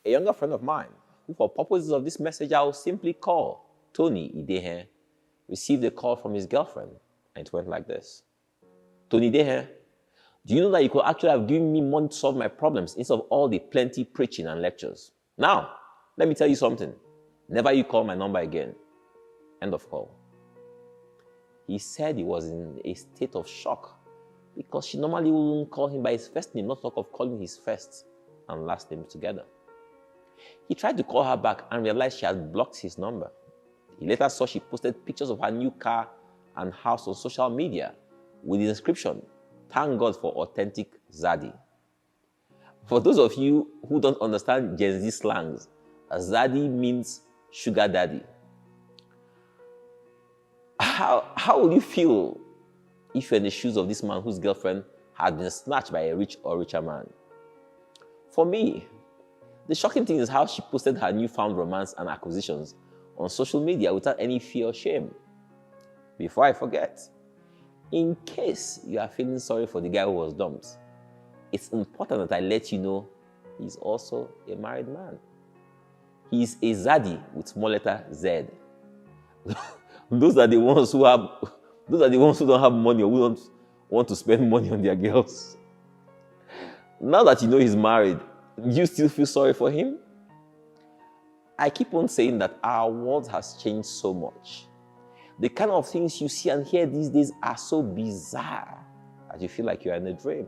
A younger friend of mine, who for purposes of this message I will simply call Tony Idehe, received a call from his girlfriend, and it went like this. Tony Idehe, do you know that you could actually have given me money to solve my problems instead of all the plenty preaching and lectures? Now, let me tell you something. Never you call my number again. End of call. He said he was in a state of shock because she normally wouldn't call him by his first name, not talk of calling his first and last name together. He tried to call her back and realized she had blocked his number. He later saw she posted pictures of her new car and house on social media with the inscription, "Thank God for authentic Zaddy." For those of you who don't understand Gen Z slangs, Zaddy means sugar daddy. How would you feel if you're in the shoes of this man whose girlfriend had been snatched by a rich or richer man? For me, the shocking thing is how she posted her newfound romance and acquisitions on social media without any fear or shame. Before I forget, in case you are feeling sorry for the guy who was dumped, it's important that I let you know he's also a married man. He's a Zaddy with small letter Z. Those are the ones who don't have money or who don't want to spend money on their girls. Now that you know he's married, do you still feel sorry for him? I keep on saying that our world has changed so much. The kind of things you see and hear these days are so bizarre that you feel like you're in a dream.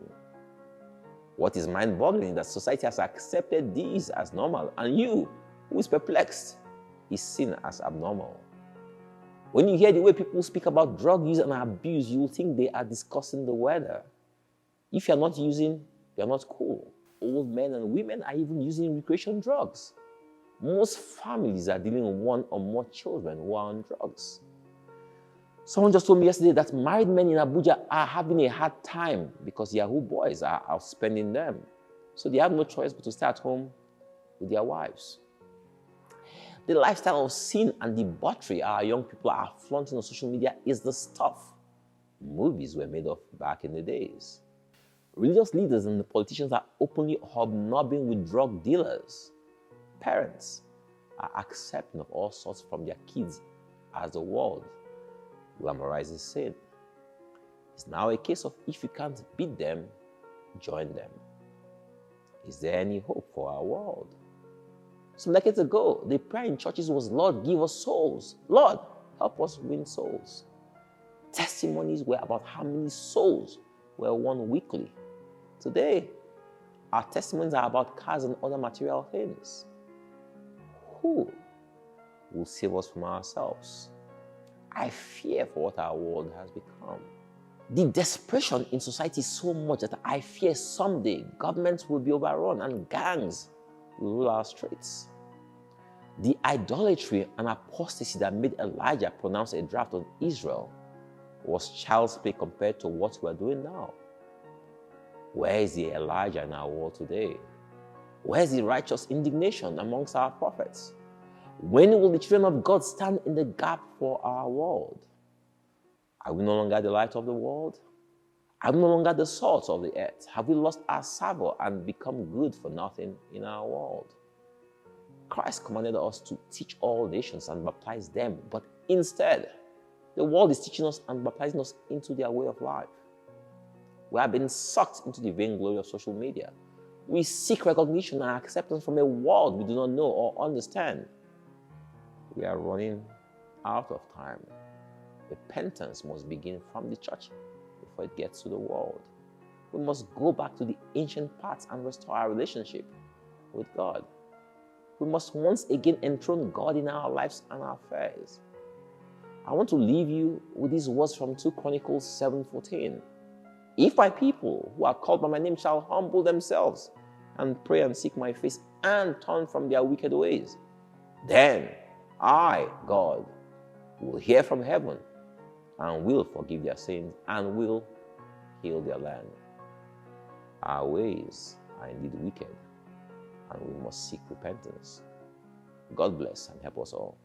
What is mind-boggling is that society has accepted these as normal, and you, who is perplexed, is seen as abnormal. When you hear the way people speak about drug use and abuse, you will think they are discussing the weather. If you're not using, you're not cool. Old men and women are even using recreational drugs. Most families are dealing with one or more children who are on drugs. Someone just told me yesterday that married men in Abuja are having a hard time because Yahoo boys are outspending them. So they have no choice but to stay at home with their wives. The lifestyle of sin and debauchery our young people are flaunting on social media is the stuff movies were made of back in the days. Religious leaders and the politicians are openly hobnobbing with drug dealers. Parents are accepting of all sorts from their kids as the world glamorizes sin. It's now a case of if you can't beat them, join them. Is there any hope for our world? Some decades ago, the prayer in churches was, "Lord, give us souls. Lord, help us win souls." Testimonies were about how many souls were won weekly. Today, our testimonies are about cars and other material things. Who will save us from ourselves? I fear for what our world has become. The desperation in society is so much that I fear someday governments will be overrun and gangs will rule our streets. The idolatry and apostasy that made Elijah pronounce a draft on Israel was child's play compared to what we are doing now. Where is the Elijah in our world today? Where is the righteous indignation amongst our prophets? When will the children of God stand in the gap for our world? Are we no longer the light of the world? Are we no longer the salt of the earth? Have we lost our savor and become good for nothing in our world? Christ commanded us to teach all nations and baptize them, but instead, the world is teaching us and baptizing us into their way of life. We have been sucked into the vainglory of social media. We seek recognition and acceptance from a world we do not know or understand. We are running out of time. Repentance must begin from the church before it gets to the world. We must go back to the ancient paths and restore our relationship with God. We must once again enthrone God in our lives and our affairs. I want to leave you with these words from 2 Chronicles 7:14. If my people who are called by my name shall humble themselves and pray and seek my face and turn from their wicked ways, then I, God, will hear from heaven and will forgive their sins and will heal their land. Our ways are indeed wicked, and we must seek repentance. God bless and help us all.